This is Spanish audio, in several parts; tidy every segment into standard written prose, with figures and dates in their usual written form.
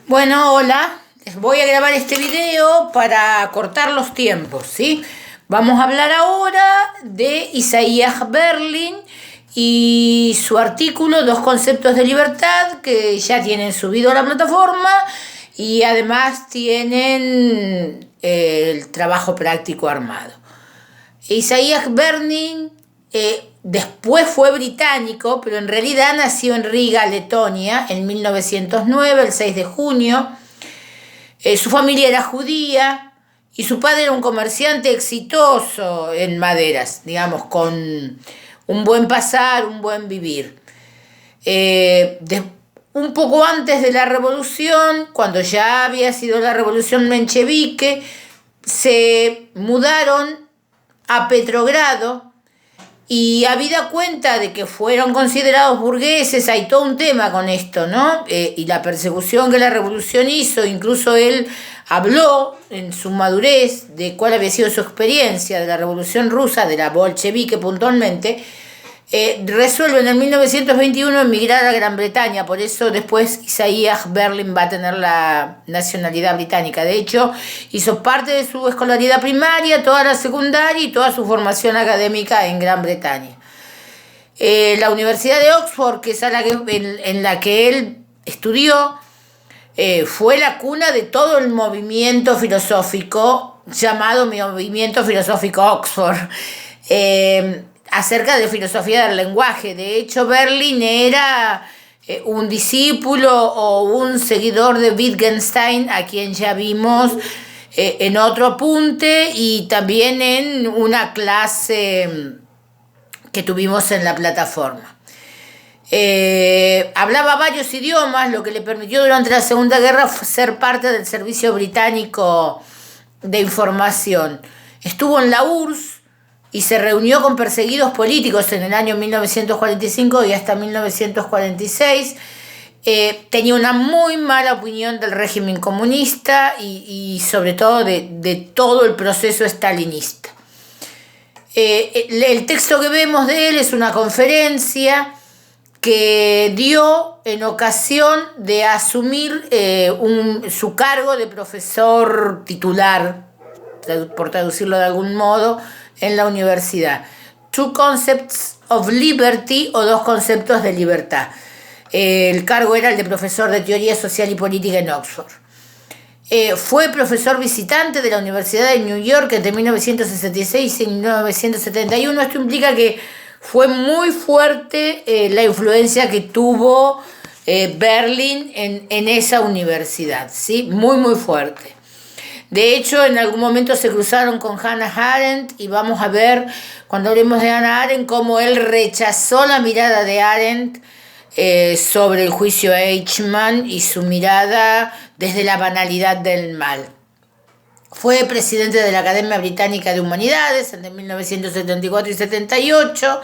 Bueno, hola, les voy a grabar este video para cortar los tiempos, ¿sí? Vamos a hablar ahora de Isaiah Berlin y su artículo Dos conceptos de libertad, que ya tienen subido a la plataforma y además tienen el trabajo práctico armado. Isaiah Berlin después fue británico, pero en realidad nació en Riga, Letonia, en 1909, el 6 de junio. Su familia era judía y su padre era un comerciante exitoso en maderas, digamos, con un buen pasar, un buen vivir. Un poco antes de la revolución, cuando ya había sido la revolución menchevique, se mudaron a Petrogrado. Y habida cuenta de que fueron considerados burgueses, hay todo un tema con esto, ¿no? Y la persecución que la revolución hizo, incluso él habló en su madurez de cuál había sido su experiencia de la revolución rusa, de la bolchevique puntualmente. Resuelven en 1921 emigrar a Gran Bretaña, por eso después Isaiah Berlin va a tener la nacionalidad británica. De hecho, hizo parte de su escolaridad primaria, toda la secundaria y toda su formación académica en Gran Bretaña. La Universidad de Oxford, que es en la que él estudió, fue la cuna de todo el movimiento filosófico llamado Movimiento Filosófico Oxford. Acerca de filosofía del lenguaje. De hecho, Berlin era un discípulo o un seguidor de Wittgenstein, a quien ya vimos en otro apunte y también en una clase que tuvimos en la plataforma. Hablaba varios idiomas, lo que le permitió durante la Segunda Guerra ser parte del Servicio Británico de Información. Estuvo en la URSS y se reunió con perseguidos políticos en el año 1945 y hasta 1946. Tenía una muy mala opinión del régimen comunista y sobre todo de todo el proceso stalinista. El texto que vemos de él es una conferencia que dio en ocasión de asumir su cargo de profesor titular, por traducirlo de algún modo, en la universidad. Two Concepts of Liberty, o Dos conceptos de libertad. El cargo era el de profesor de teoría social y política en Oxford. Fue profesor visitante de la Universidad de New York entre 1966 y 1971. Esto implica que fue muy fuerte la influencia que tuvo Berlin en esa universidad, ¿sí? Muy, muy fuerte. De hecho, en algún momento se cruzaron con Hannah Arendt y vamos a ver, cuando hablemos de Hannah Arendt, cómo él rechazó la mirada de Arendt sobre el juicio Eichmann y su mirada desde la banalidad del mal. Fue presidente de la Academia Británica de Humanidades entre 1974 y 78.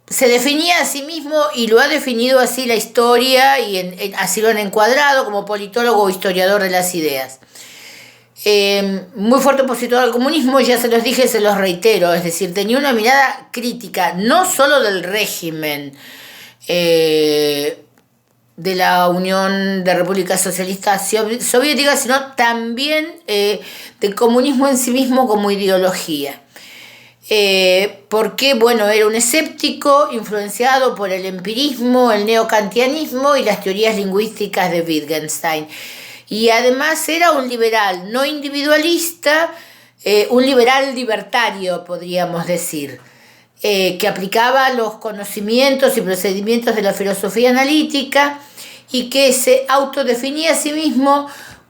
Se definía a sí mismo, y lo ha definido así la historia, y así lo han encuadrado, como politólogo o historiador de las ideas. Muy fuerte opositor al comunismo, ya se los dije, se los reitero, es decir, tenía una mirada crítica, no solo del régimen de la Unión de Repúblicas Socialistas Soviéticas, sino también del comunismo en sí mismo como ideología. Porque, bueno, era un escéptico influenciado por el empirismo, el neokantianismo y las teorías lingüísticas de Wittgenstein. Y además era un liberal no individualista, un liberal libertario, podríamos decir, que aplicaba los conocimientos y procedimientos de la filosofía analítica y que se autodefinía a sí mismo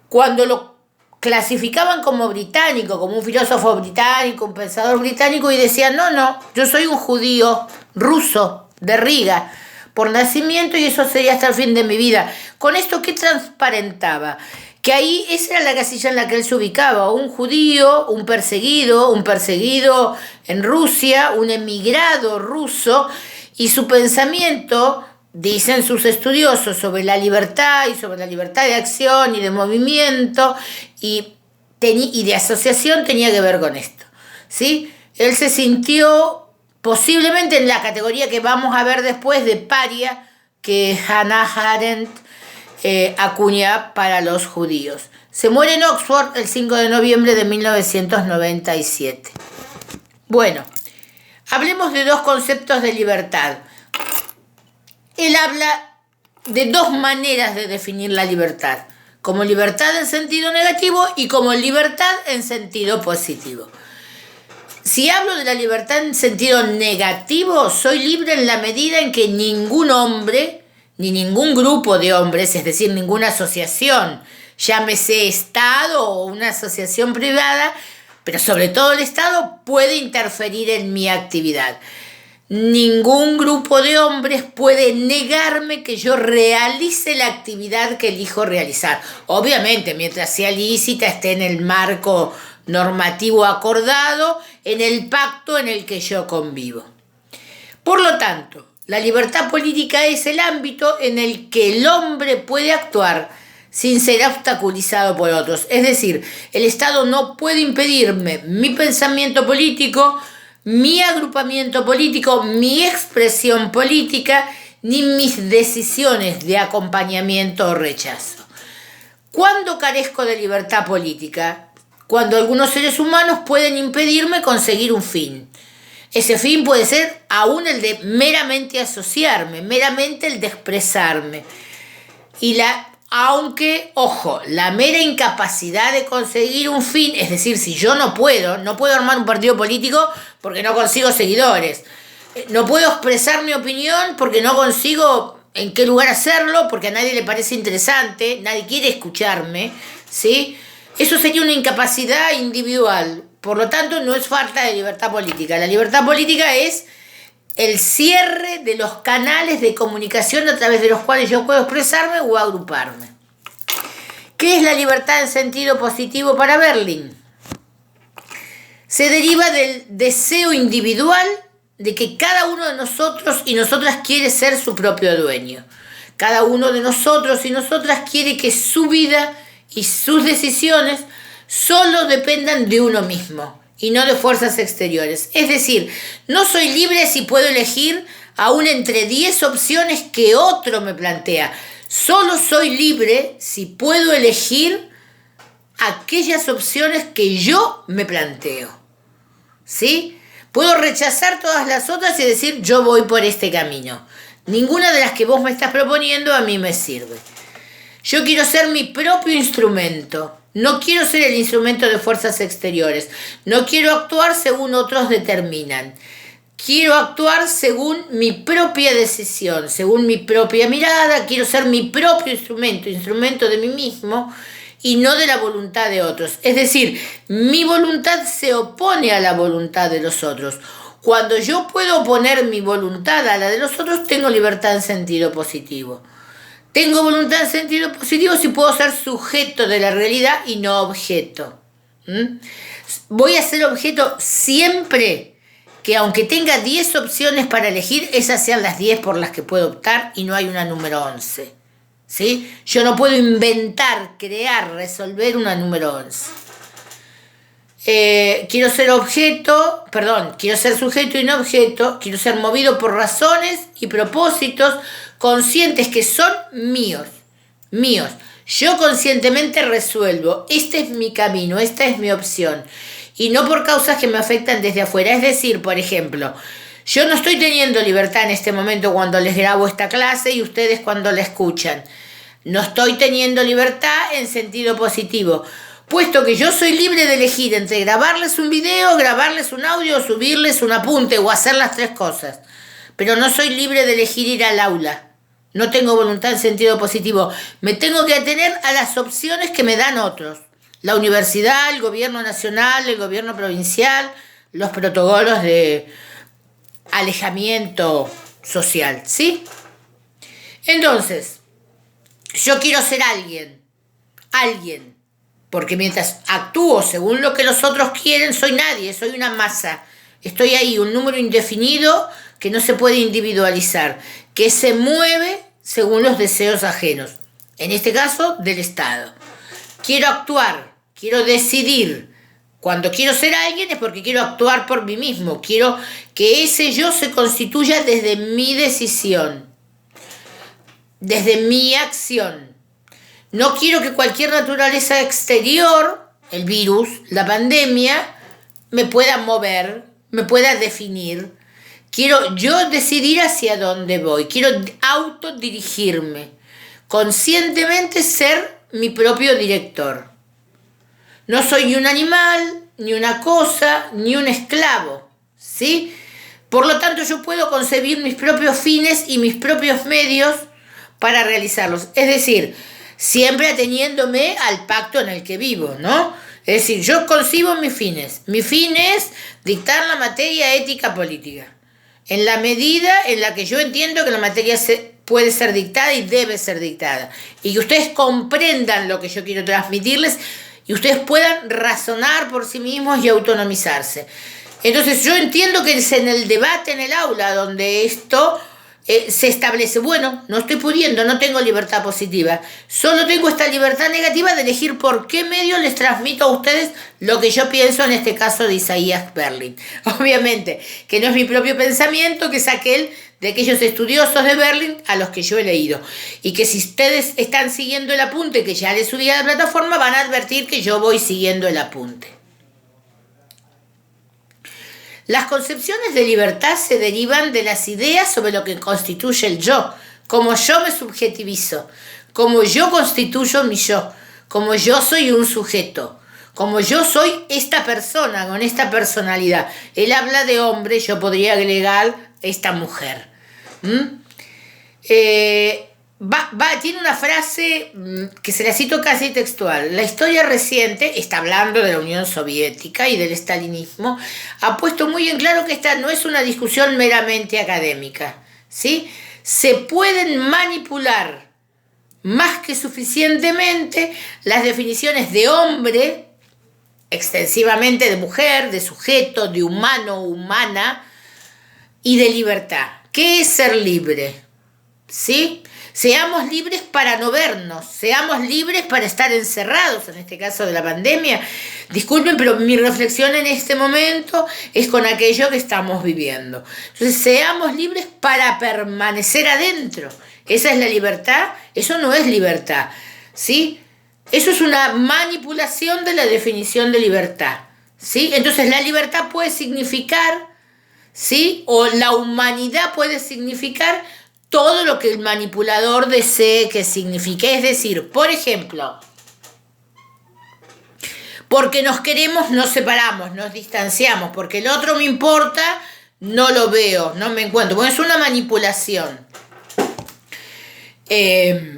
cuando lo clasificaban como británico, como un filósofo británico, un pensador británico, y decían, no, yo soy un judío ruso de Riga por nacimiento y eso sería hasta el fin de mi vida. Con esto, ¿qué transparentaba? Que ahí esa era la casilla en la que él se ubicaba, un judío, un perseguido en Rusia, un emigrado ruso, y su pensamiento, dicen sus estudiosos, sobre la libertad y sobre la libertad de acción y de movimiento y de asociación tenía que ver con esto, ¿sí? Él se sintió posiblemente en la categoría que vamos a ver después de paria que Hannah Arendt acuña para los judíos. Se muere en Oxford el 5 de noviembre de 1997. Bueno, hablemos de dos conceptos de libertad. Él habla de dos maneras de definir la libertad, como libertad en sentido negativo y como libertad en sentido positivo. Si hablo de la libertad en sentido negativo, soy libre en la medida en que ningún hombre, ni ningún grupo de hombres, es decir, ninguna asociación, llámese Estado o una asociación privada, pero sobre todo el Estado, puede interferir en mi actividad. Ningún grupo de hombres puede negarme que yo realice la actividad que elijo realizar. Obviamente, mientras sea lícita, esté en el marco normativo acordado, en el pacto en el que yo convivo. Por lo tanto, la libertad política es el ámbito en el que el hombre puede actuar sin ser obstaculizado por otros. Es decir, el Estado no puede impedirme mi pensamiento político, mi agrupamiento político, mi expresión política, ni mis decisiones de acompañamiento o rechazo. ¿Cuándo carezco de libertad política? Cuando algunos seres humanos pueden impedirme conseguir un fin. Ese fin puede ser aún el de meramente asociarme, meramente el de expresarme. Aunque, ojo, la mera incapacidad de conseguir un fin, es decir, si yo no puedo armar un partido político porque no consigo seguidores, no puedo expresar mi opinión porque no consigo en qué lugar hacerlo, porque a nadie le parece interesante, nadie quiere escucharme, ¿sí? Eso sería una incapacidad individual, por lo tanto no es falta de libertad política. La libertad política es el cierre de los canales de comunicación a través de los cuales yo puedo expresarme o agruparme. ¿Qué es la libertad en sentido positivo para Berlin? Se deriva del deseo individual de que cada uno de nosotros y nosotras quiere ser su propio dueño. Cada uno de nosotros y nosotras quiere que su vida y sus decisiones solo dependan de uno mismo y no de fuerzas exteriores. Es decir, no soy libre si puedo elegir aún entre 10 opciones que otro me plantea. Solo soy libre si puedo elegir aquellas opciones que yo me planteo. ¿Sí? Puedo rechazar todas las otras y decir, yo voy por este camino. Ninguna de las que vos me estás proponiendo a mí me sirve. Yo quiero ser mi propio instrumento. No quiero ser el instrumento de fuerzas exteriores. No quiero actuar según otros determinan. Quiero actuar según mi propia decisión, según mi propia mirada. Quiero ser mi propio instrumento de mí mismo y no de la voluntad de otros. Es decir, mi voluntad se opone a la voluntad de los otros. Cuando yo puedo oponer mi voluntad a la de los otros, tengo libertad en sentido positivo. Tengo voluntad en sentido positivo si puedo ser sujeto de la realidad y no objeto. Voy a ser objeto siempre que, aunque tenga 10 opciones para elegir, esas sean las 10 por las que puedo optar y no hay una número 11. ¿Sí? Yo no puedo inventar, crear, resolver una número 11. Quiero ser sujeto y no objeto. Quiero ser movido por razones y propósitos conscientes que son míos. Yo conscientemente resuelvo, este es mi camino, esta es mi opción, y no por causas que me afectan desde afuera. Es decir, por ejemplo, yo no estoy teniendo libertad en este momento cuando les grabo esta clase y ustedes cuando la escuchan. No estoy teniendo libertad en sentido positivo, puesto que yo soy libre de elegir entre grabarles un video, grabarles un audio, subirles un apunte o hacer las 3 cosas. Pero no soy libre de elegir ir al aula. No tengo voluntad en sentido positivo. Me tengo que atener a las opciones que me dan otros. La universidad, el gobierno nacional, el gobierno provincial, los protocolos de alejamiento social, ¿sí? Entonces, yo quiero ser alguien, porque mientras actúo según lo que los otros quieren, soy nadie, soy una masa. Estoy ahí, un número indefinido que no se puede individualizar, que se mueve según los deseos ajenos, en este caso del Estado. Quiero actuar, quiero decidir. Cuando quiero ser alguien es porque quiero actuar por mí mismo, quiero que ese yo se constituya desde mi decisión, desde mi acción, No quiero que cualquier naturaleza exterior, el virus, la pandemia, me pueda mover, me pueda definir. Quiero yo decidir hacia dónde voy. Quiero autodirigirme. Conscientemente ser mi propio director. No soy ni un animal, ni una cosa, ni un esclavo, ¿sí? Por lo tanto, yo puedo concebir mis propios fines y mis propios medios para realizarlos. Es decir, siempre ateniéndome al pacto en el que vivo, ¿no? Es decir, yo concibo mis fines. Mi fin es dictar la materia ética política. En la medida en la que yo entiendo que la materia puede ser dictada y debe ser dictada. Y que ustedes comprendan lo que yo quiero transmitirles y ustedes puedan razonar por sí mismos y autonomizarse. Entonces yo entiendo que es en el debate en el aula donde esto se establece. Bueno, no estoy pudiendo, no tengo libertad positiva. Solo tengo esta libertad negativa de elegir por qué medio les transmito a ustedes lo que yo pienso, en este caso de Isaiah Berlin. Obviamente, que no es mi propio pensamiento, que es aquel de aquellos estudiosos de Berlin a los que yo he leído. Y que si ustedes están siguiendo el apunte que ya les subí a la plataforma, van a advertir que yo voy siguiendo el apunte. Las concepciones de libertad se derivan de las ideas sobre lo que constituye el yo, cómo yo me subjetivizo, cómo yo constituyo mi yo, cómo yo soy un sujeto, como yo soy esta persona, con esta personalidad. Él habla de hombre, yo podría agregar esta mujer. Tiene una frase que se la cito casi textual. La historia reciente, está hablando de la Unión Soviética y del estalinismo, ha puesto muy en claro que esta no es una discusión meramente académica, ¿sí? Se pueden manipular más que suficientemente las definiciones de hombre, extensivamente de mujer, de sujeto, de humano, humana, y de libertad. ¿Qué es ser libre? ¿Sí? Seamos libres para no vernos, seamos libres para estar encerrados, en este caso de la pandemia. Disculpen, pero mi reflexión en este momento es con aquello que estamos viviendo. Entonces, seamos libres para permanecer adentro. ¿Esa es la libertad? Eso no es libertad, ¿sí? Eso es una manipulación de la definición de libertad, ¿sí? Entonces, la libertad puede significar, ¿sí? O la humanidad puede significar todo lo que el manipulador desee que signifique. Es decir, por ejemplo, porque nos queremos, nos separamos, nos distanciamos, porque el otro me importa, no lo veo, no me encuentro. Bueno, es una manipulación.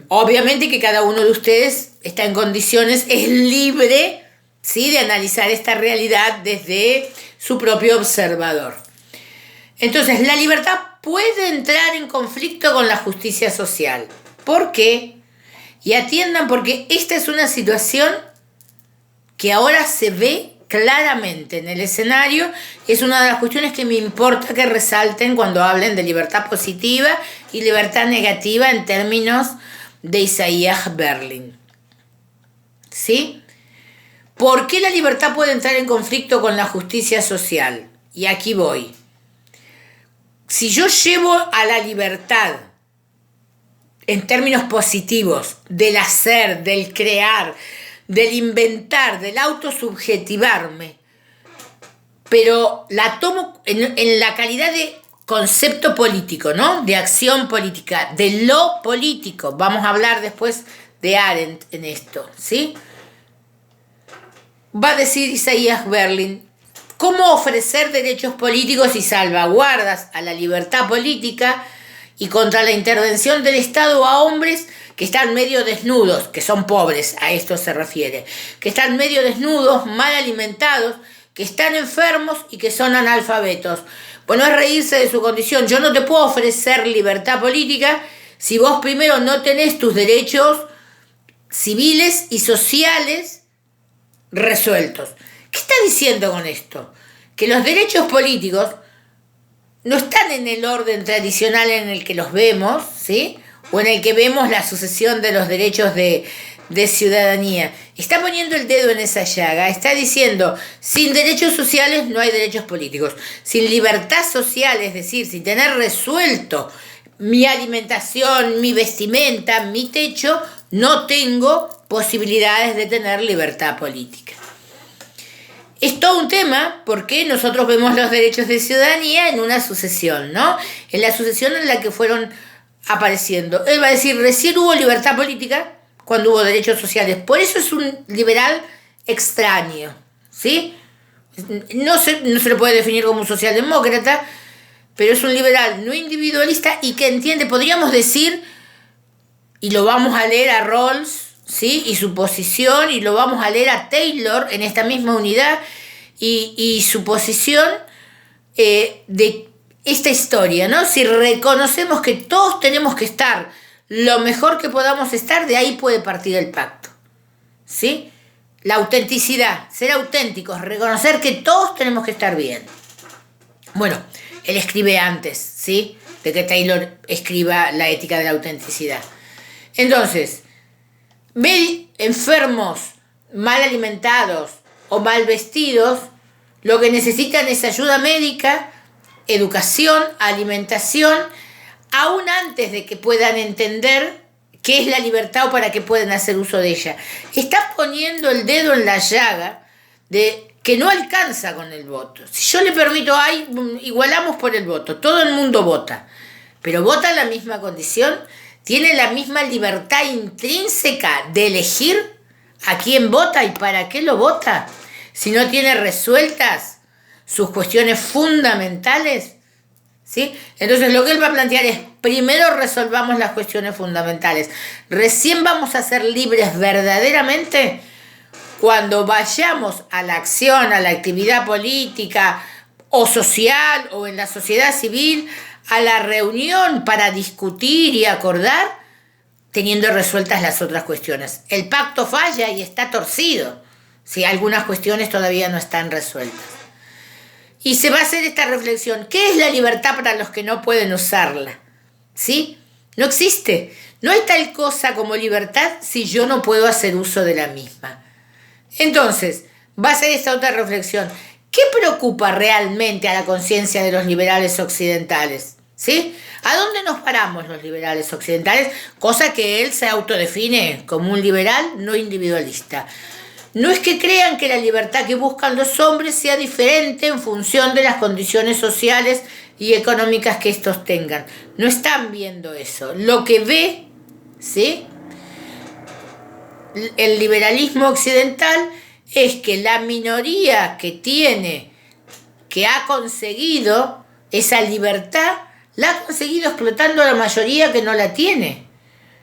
Obviamente que cada uno de ustedes está en condiciones, es libre, ¿sí?, de analizar esta realidad desde su propio observador. Entonces, la libertad puede entrar en conflicto con la justicia social. ¿Por qué? Y atiendan, porque esta es una situación que ahora se ve claramente en el escenario. Es una de las cuestiones que me importa que resalten cuando hablen de libertad positiva y libertad negativa en términos de Isaiah Berlin. ¿Sí? ¿Por qué la libertad puede entrar en conflicto con la justicia social? Y aquí voy. Si yo llevo a la libertad en términos positivos del hacer, del crear, del inventar, del autosubjetivarme, pero la tomo en la calidad de concepto político, ¿no? De acción política, de lo político. Vamos a hablar después de Arendt en esto, ¿sí? Va a decir Isaiah Berlin: ¿cómo ofrecer derechos políticos y salvaguardas a la libertad política y contra la intervención del Estado a hombres que están medio desnudos, que son pobres, a esto se refiere, que están medio desnudos, mal alimentados, que están enfermos y que son analfabetos? Bueno, es reírse de su condición. Yo no te puedo ofrecer libertad política si vos primero no tenés tus derechos civiles y sociales resueltos. ¿Qué está diciendo con esto? Que los derechos políticos no están en el orden tradicional en el que los vemos, ¿sí? O en el que vemos la sucesión de los derechos de ciudadanía. Está poniendo el dedo en esa llaga, está diciendo: sin derechos sociales no hay derechos políticos. Sin libertad social, es decir, sin tener resuelto mi alimentación, mi vestimenta, mi techo, no tengo posibilidades de tener libertad política. Es todo un tema porque nosotros vemos los derechos de ciudadanía en una sucesión, ¿no? En la sucesión en la que fueron apareciendo. Él va a decir, recién hubo libertad política cuando hubo derechos sociales. Por eso es un liberal extraño, ¿sí? No se lo puede definir como un socialdemócrata, pero es un liberal no individualista y que entiende, podríamos decir, y lo vamos a leer a Rawls, ¿sí? Y su posición, y lo vamos a leer a Taylor en esta misma unidad, y su posición de esta historia, ¿no? Si reconocemos que todos tenemos que estar lo mejor que podamos estar, de ahí puede partir el pacto, ¿sí? La autenticidad, ser auténticos, reconocer que todos tenemos que estar bien. Bueno, él escribe antes, ¿sí? De que Taylor escriba La ética de la autenticidad. Entonces, ver enfermos, mal alimentados o mal vestidos, lo que necesitan es ayuda médica, educación, alimentación, aún antes de que puedan entender qué es la libertad o para qué pueden hacer uso de ella. Está poniendo el dedo en la llaga de que no alcanza con el voto. Si yo le permito, igualamos por el voto, todo el mundo vota, pero vota en la misma condición, tiene la misma libertad intrínseca de elegir a quién vota y para qué lo vota, si no tiene resueltas sus cuestiones fundamentales, ¿sí? Entonces lo que él va a plantear es, primero resolvamos las cuestiones fundamentales, recién vamos a ser libres verdaderamente cuando vayamos a la acción, a la actividad política o social o en la sociedad civil, a la reunión para discutir y acordar, teniendo resueltas las otras cuestiones. El pacto falla y está torcido, si algunas cuestiones todavía no están resueltas. Y se va a hacer esta reflexión, ¿qué es la libertad para los que no pueden usarla? ¿Sí? No existe. No hay tal cosa como libertad si yo no puedo hacer uso de la misma. Entonces, va a ser esta otra reflexión. ¿Qué preocupa realmente a la conciencia de los liberales occidentales? ¿Sí? ¿A dónde nos paramos los liberales occidentales? Cosa que él se autodefine como un liberal no individualista. No es que crean que la libertad que buscan los hombres sea diferente en función de las condiciones sociales y económicas que estos tengan. No están viendo eso. Lo que ve, ¿sí?, el liberalismo occidental es que la minoría que ha conseguido esa libertad, la ha conseguido explotando a la mayoría que no la tiene.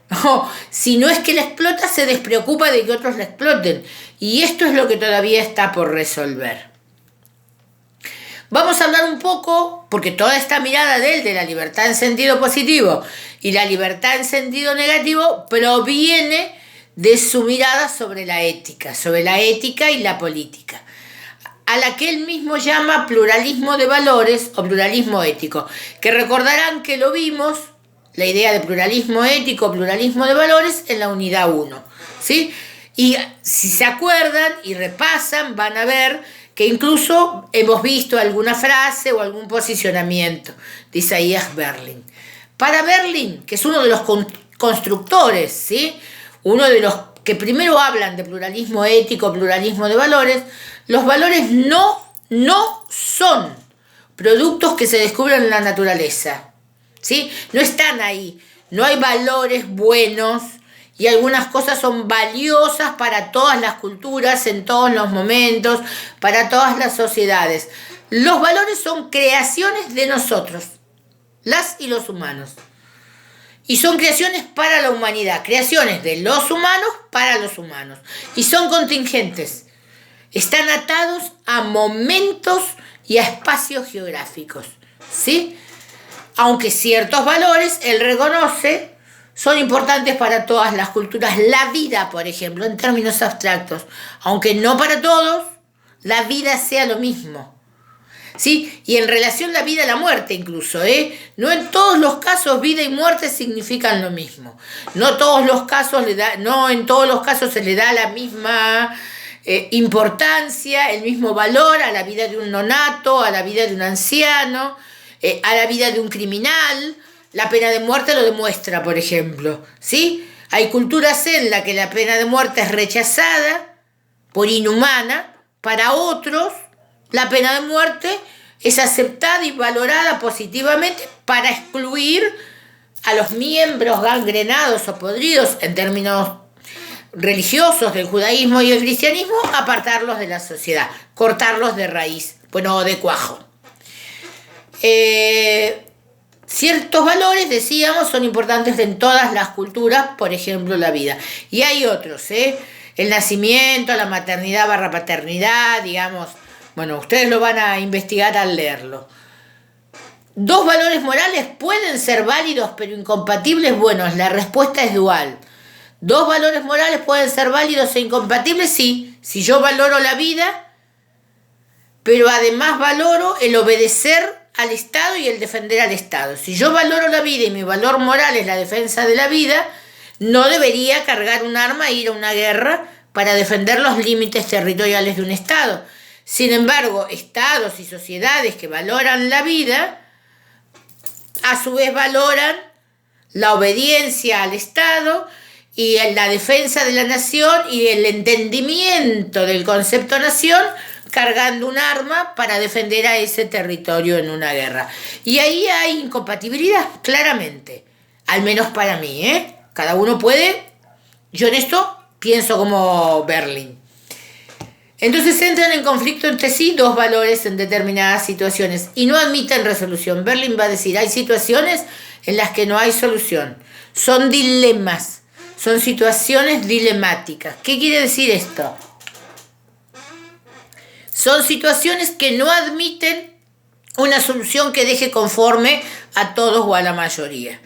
No, si no es que la explota, se despreocupa de que otros la exploten. Y esto es lo que todavía está por resolver. Vamos a hablar un poco, porque toda esta mirada de él, de la libertad en sentido positivo y la libertad en sentido negativo, proviene de su mirada sobre la ética y la política, a la que él mismo llama pluralismo de valores o pluralismo ético, que recordarán que lo vimos, la idea de pluralismo ético, pluralismo de valores, en la unidad 1, ¿sí? Y si se acuerdan y repasan, van a ver que incluso hemos visto alguna frase o algún posicionamiento de Isaiah Berlin. Para Berlin, que es uno de los constructores, ¿sí?, uno de los que primero hablan de pluralismo ético, pluralismo de valores, los valores no son productos que se descubren en la naturaleza, ¿sí? No están ahí, no hay valores buenos y algunas cosas son valiosas para todas las culturas, en todos los momentos, para todas las sociedades. Los valores son creaciones de nosotros, las y los humanos. Y son creaciones para la humanidad, creaciones de los humanos para los humanos. Y son contingentes. Están atados a momentos y a espacios geográficos, ¿sí? Aunque ciertos valores, él reconoce, son importantes para todas las culturas. La vida, por ejemplo, en términos abstractos, aunque no para todos, la vida sea lo mismo, ¿sí? Y en relación a la vida y la muerte incluso, no en todos los casos vida y muerte significan lo mismo. No en todos los casos se le da la misma importancia, el mismo valor a la vida de un nonato, a la vida de un anciano, a la vida de un criminal. La pena de muerte lo demuestra, por ejemplo, ¿sí? Hay culturas en las que la pena de muerte es rechazada por inhumana. Para otros, la pena de muerte es aceptada y valorada positivamente para excluir a los miembros gangrenados o podridos en términos religiosos del judaísmo y el cristianismo, apartarlos de la sociedad, cortarlos de raíz, bueno, o de cuajo. Ciertos valores, decíamos, son importantes en todas las culturas, por ejemplo, la vida. Y hay otros, el nacimiento, la maternidad / paternidad, digamos. Bueno, ustedes lo van a investigar al leerlo. ¿Dos valores morales pueden ser válidos pero incompatibles? Bueno, la respuesta es dual. ¿Dos valores morales pueden ser válidos e incompatibles? Sí. Si yo valoro la vida, pero además valoro el obedecer al Estado y el defender al Estado. Si yo valoro la vida y mi valor moral es la defensa de la vida, no debería cargar un arma e ir a una guerra para defender los límites territoriales de un Estado. Sin embargo, estados y sociedades que valoran la vida, a su vez valoran la obediencia al Estado y la defensa de la nación y el entendimiento del concepto nación, cargando un arma para defender a ese territorio en una guerra. Y ahí hay incompatibilidad, claramente. Al menos para mí, Cada uno puede. Yo en esto pienso como Berlin. Entonces entran en conflicto entre sí dos valores en determinadas situaciones y no admiten resolución. Berlin va a decir, hay situaciones en las que no hay solución. Son dilemas, son situaciones dilemáticas. ¿Qué quiere decir esto? Son situaciones que no admiten una solución que deje conforme a todos o a la mayoría.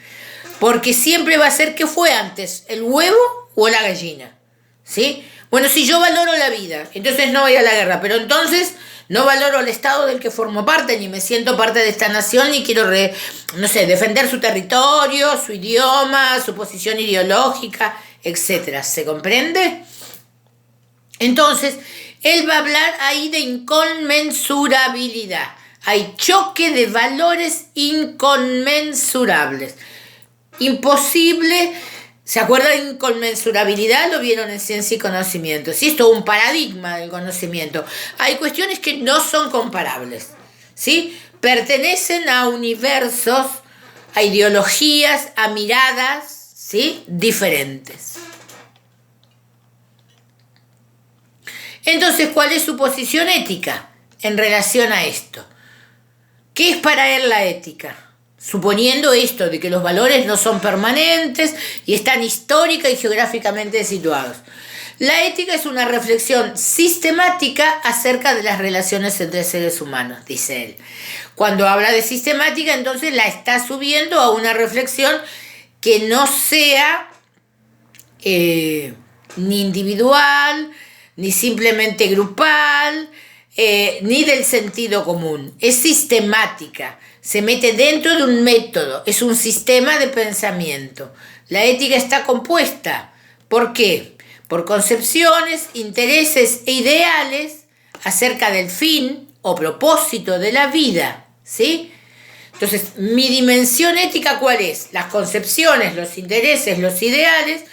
Porque siempre va a ser, ¿qué fue antes? ¿El huevo o la gallina? ¿Sí? Bueno, si yo valoro la vida, entonces no voy a la guerra, pero entonces no valoro el Estado del que formo parte, ni me siento parte de esta nación, ni quiero, defender su territorio, su idioma, su posición ideológica, etc. ¿Se comprende? Entonces, él va a hablar ahí de inconmensurabilidad. Hay choque de valores inconmensurables. Imposible. ¿Se acuerdan de inconmensurabilidad? Lo vieron en Ciencia y Conocimiento. Sí, es todo un paradigma del conocimiento. Hay cuestiones que no son comparables, ¿sí? Pertenecen a universos, a ideologías, a miradas, ¿sí? Diferentes. Entonces, ¿cuál es su posición ética en relación a esto? ¿Qué es para él la ética? Suponiendo esto, de que los valores no son permanentes y están histórica y geográficamente situados. La ética es una reflexión sistemática acerca de las relaciones entre seres humanos, dice él. Cuando habla de sistemática, entonces la está subiendo a una reflexión que no sea ni individual, ni simplemente grupal, ni del sentido común. Es sistemática. Se mete dentro de un método, es un sistema de pensamiento. La ética está compuesta, ¿por qué? Por concepciones, intereses e ideales acerca del fin o propósito de la vida, ¿sí? Entonces, mi dimensión ética, ¿cuál es? Las concepciones, los intereses, los ideales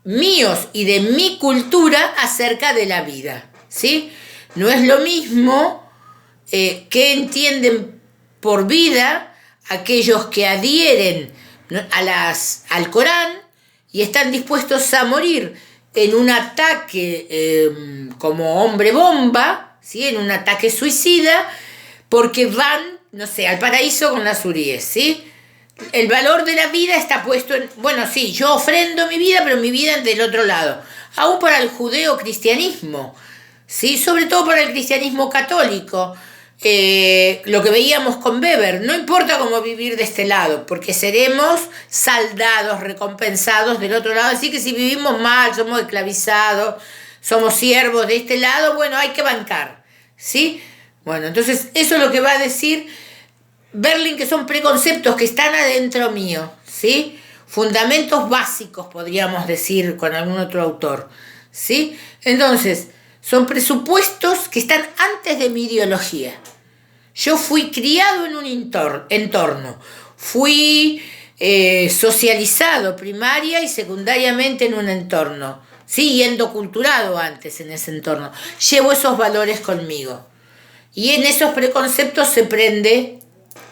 míos y de mi cultura acerca de la vida, ¿sí? No es lo mismo que entienden por vida aquellos que adhieren al Corán y están dispuestos a morir en un ataque como hombre bomba, ¿sí? En un ataque suicida, porque van, al paraíso con las huríes, ¿sí? El valor de la vida está puesto en, sí, yo ofrendo mi vida, pero mi vida es del otro lado. Aún para el judeo-cristianismo, ¿sí? Sobre todo para el cristianismo católico. Lo que veíamos con Weber, no importa cómo vivir de este lado, porque seremos saldados, recompensados del otro lado, así que si vivimos mal, somos esclavizados, somos siervos de este lado, hay que bancar, ¿sí? Entonces eso es lo que va a decir Berlin, que son preconceptos que están adentro mío, ¿sí? Fundamentos básicos, podríamos decir con algún otro autor, ¿sí? Entonces, son presupuestos que están antes de mi ideología. Yo fui criado en un entorno, fui socializado primaria y secundariamente en un entorno, ¿sí? Y endoculturado antes en ese entorno. Llevo esos valores conmigo. Y en esos preconceptos se prende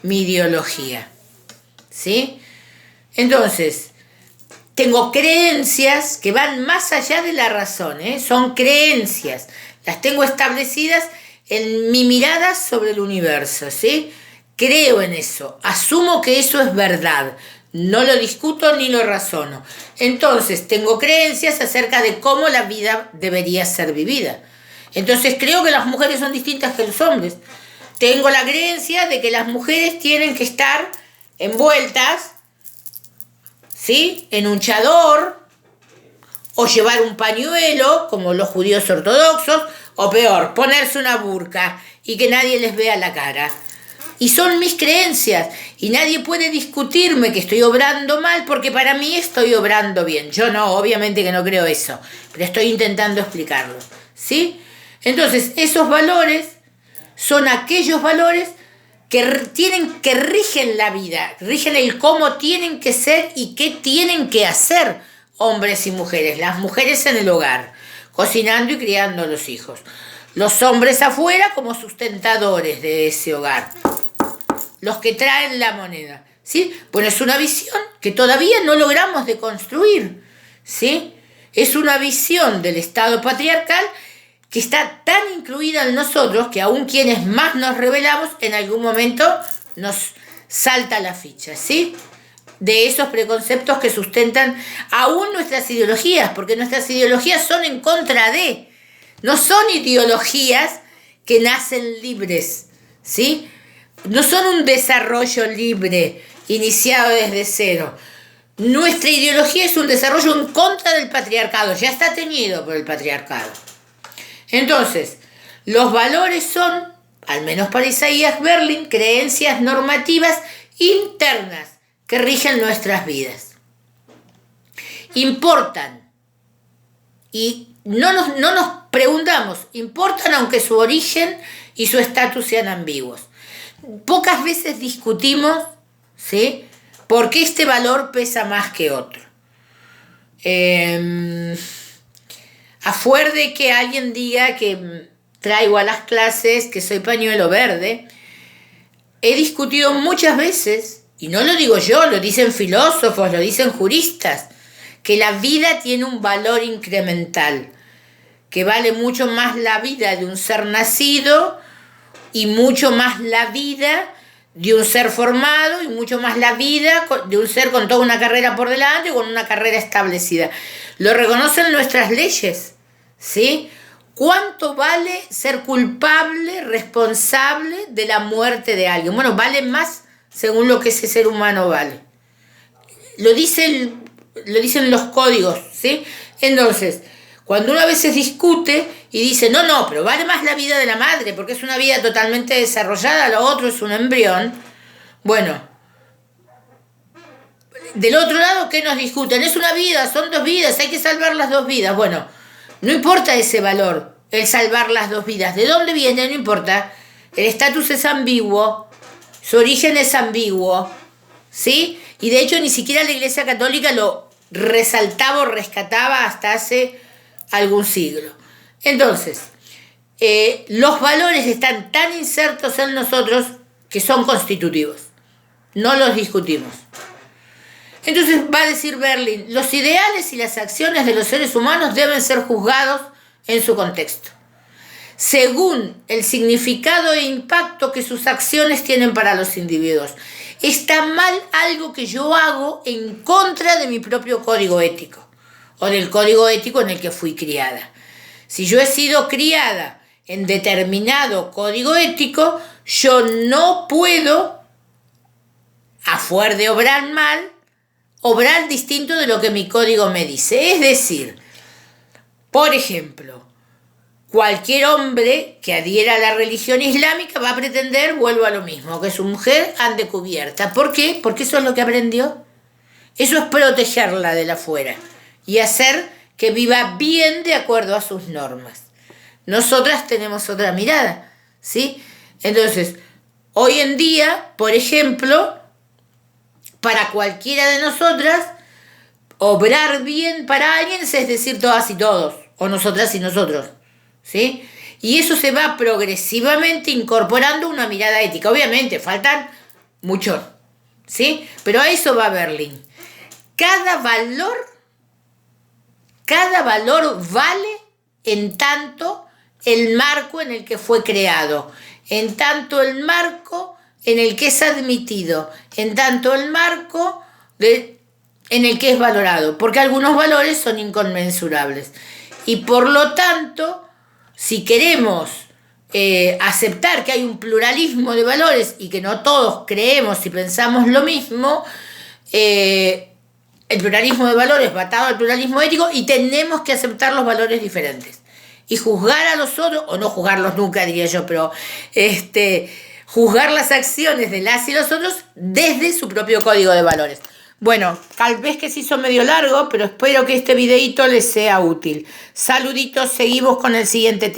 mi ideología, ¿sí? Entonces, tengo creencias que van más allá de la razón, ¿eh? Son creencias. Las tengo establecidas en mi mirada sobre el universo, ¿sí? Creo en eso, asumo que eso es verdad, no lo discuto ni lo razono. Entonces, tengo creencias acerca de cómo la vida debería ser vivida. Entonces, creo que las mujeres son distintas que los hombres. Tengo la creencia de que las mujeres tienen que estar envueltas, ¿sí?, en un chador, o llevar un pañuelo, como los judíos ortodoxos, o peor, ponerse una burka y que nadie les vea la cara. Y son mis creencias, y nadie puede discutirme que estoy obrando mal, porque para mí estoy obrando bien. Yo no, obviamente que no creo eso, pero estoy intentando explicarlo, ¿sí? Entonces, esos valores son aquellos valores que rigen la vida, rigen el cómo tienen que ser y qué tienen que hacer hombres y mujeres. Las mujeres en el hogar, cocinando y criando a los hijos. Los hombres afuera como sustentadores de ese hogar. Los que traen la moneda, ¿sí? Bueno, es una visión que todavía no logramos deconstruir, ¿sí? Es una visión del Estado patriarcal que está tan incluida en nosotros que aún quienes más nos rebelamos, en algún momento nos salta la ficha, ¿sí? De esos preconceptos que sustentan aún nuestras ideologías, porque nuestras ideologías son en contra de, no son ideologías que nacen libres, ¿sí? No son un desarrollo libre, iniciado desde cero. Nuestra ideología es un desarrollo en contra del patriarcado, ya está teñido por el patriarcado. Entonces, los valores son, al menos para Isaías Berlin, creencias normativas internas que rigen nuestras vidas. Importan. Y no nos preguntamos, importan aunque su origen y su estatus sean ambiguos. Pocas veces discutimos, ¿sí?, por qué este valor pesa más que otro. A fuer de que alguien diga que traigo a las clases que soy pañuelo verde, he discutido muchas veces, y no lo digo yo, lo dicen filósofos, lo dicen juristas, que la vida tiene un valor incremental, que vale mucho más la vida de un ser nacido y mucho más la vida de un ser formado y mucho más la vida de un ser con toda una carrera por delante y con una carrera establecida. Lo reconocen nuestras leyes, ¿sí? ¿Cuánto vale ser culpable, responsable de la muerte de alguien? Bueno, vale más según lo que ese ser humano vale. Lo dicen los códigos, ¿sí? Entonces, cuando uno a veces discute y dice, no, pero vale más la vida de la madre, porque es una vida totalmente desarrollada, lo otro es un embrión. Bueno, del otro lado, ¿qué nos discuten? Es una vida, son dos vidas, hay que salvar las dos vidas. Bueno, no importa ese valor, el salvar las dos vidas. ¿De dónde viene? No importa. El estatus es ambiguo, su origen es ambiguo, ¿sí? Y de hecho ni siquiera la Iglesia Católica lo resaltaba o rescataba hasta hace algún siglo. Entonces, los valores están tan insertos en nosotros que son constitutivos. No los discutimos. Entonces va a decir Berlin, los ideales y las acciones de los seres humanos deben ser juzgados en su contexto, según el significado e impacto que sus acciones tienen para los individuos. Está mal algo que yo hago en contra de mi propio código ético o del código ético en el que fui criada. Si yo he sido criada en determinado código ético, yo no puedo, a fuer de obrar mal, obrar distinto de lo que mi código me dice. Es decir, por ejemplo, cualquier hombre que adhiera a la religión islámica va a pretender, vuelvo a lo mismo, que su mujer ande cubierta. ¿Por qué? Porque eso es lo que aprendió. Eso es protegerla de la afuera y hacer que viva bien de acuerdo a sus normas. Nosotras tenemos otra mirada, ¿sí? Entonces, hoy en día, por ejemplo, para cualquiera de nosotras, obrar bien para alguien es decir todas y todos, o nosotras y nosotros, ¿sí? Y eso se va progresivamente incorporando una mirada ética. Obviamente, faltan muchos, ¿sí? Pero a eso va Berlín. Cada valor vale en tanto el marco en el que fue creado, en tanto el marco en el que es admitido, en tanto el marco en el que es valorado, porque algunos valores son inconmensurables. Y por lo tanto, si queremos aceptar que hay un pluralismo de valores y que no todos creemos y pensamos lo mismo, el pluralismo de valores va atado al pluralismo ético y tenemos que aceptar los valores diferentes. Y juzgar a los otros, o no juzgarlos nunca, diría yo, pero juzgar las acciones de las y los otros desde su propio código de valores. Bueno, tal vez que se hizo medio largo, pero espero que este videíto les sea útil. Saluditos, seguimos con el siguiente texto.